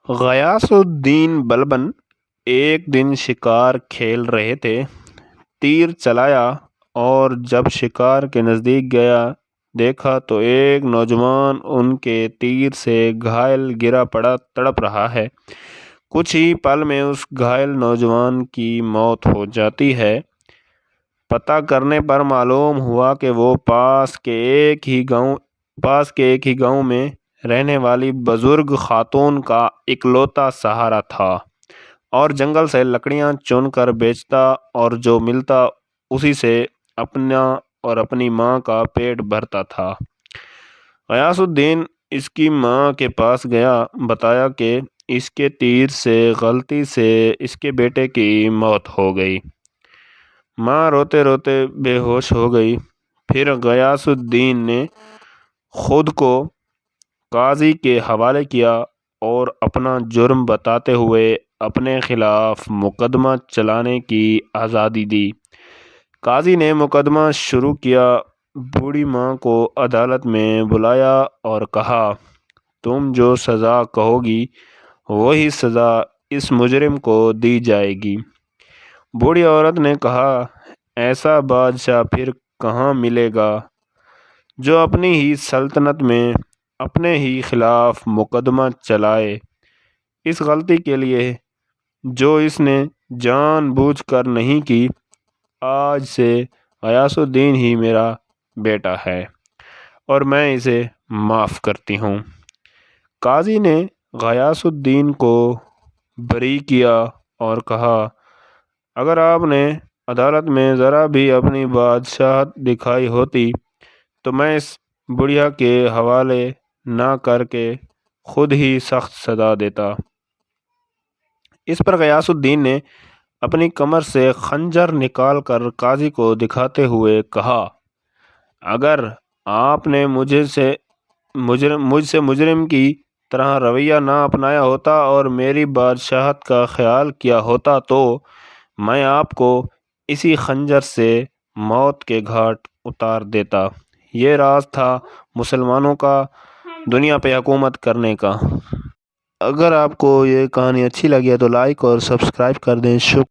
غیاث الدین بلبن ایک دن شکار کھیل رہے تھے۔ تیر چلایا اور جب شکار کے نزدیک گیا دیکھا تو ایک نوجوان ان کے تیر سے گھائل گرا پڑا تڑپ رہا ہے۔ کچھ ہی پل میں اس گھائل نوجوان کی موت ہو جاتی ہے۔ پتہ کرنے پر معلوم ہوا کہ وہ پاس کے ایک ہی گاؤں میں رہنے والی بزرگ خاتون کا اکلوتا سہارا تھا اور جنگل سے لکڑیاں چن کر بیچتا اور جو ملتا اسی سے اپنا اور اپنی ماں کا پیٹ بھرتا تھا۔ غیاث الدین اس کی ماں کے پاس گیا، بتایا کہ اس کے تیر سے غلطی سے اس کے بیٹے کی موت ہو گئی۔ ماں روتے روتے بے ہوش ہو گئی۔ پھر غیاث الدین نے خود کو قاضی کے حوالے کیا اور اپنا جرم بتاتے ہوئے اپنے خلاف مقدمہ چلانے کی آزادی دی۔ قاضی نے مقدمہ شروع کیا، بوڑھی ماں کو عدالت میں بلایا اور کہا، تم جو سزا کہو گی وہی سزا اس مجرم کو دی جائے گی۔ بوڑھی عورت نے کہا، ایسا بادشاہ پھر کہاں ملے گا جو اپنی ہی سلطنت میں اپنے ہی خلاف مقدمہ چلائے۔ اس غلطی کے لیے جو اس نے جان بوجھ کر نہیں کی، آج سے غیاث الدین ہی میرا بیٹا ہے اور میں اسے معاف کرتی ہوں۔ قاضی نے غیاث الدین کو بری کیا اور کہا، اگر آپ نے عدالت میں ذرا بھی اپنی بادشاہت دکھائی ہوتی تو میں اس بڑھیا کے حوالے نہ کر کے خود ہی سخت سزا دیتا۔ اس پر غیاث الدین نے اپنی کمر سے خنجر نکال کر قاضی کو دکھاتے ہوئے کہا، اگر آپ نے مجھ سے مجرم کی طرح رویہ نہ اپنایا ہوتا اور میری بادشاہت کا خیال کیا ہوتا تو میں آپ کو اسی خنجر سے موت کے گھاٹ اتار دیتا۔ یہ راز تھا مسلمانوں کا دنیا پہ حکومت کرنے کا۔ اگر آپ کو یہ کہانی اچھی لگی ہے تو لائک اور سبسکرائب کر دیں۔ شکریہ۔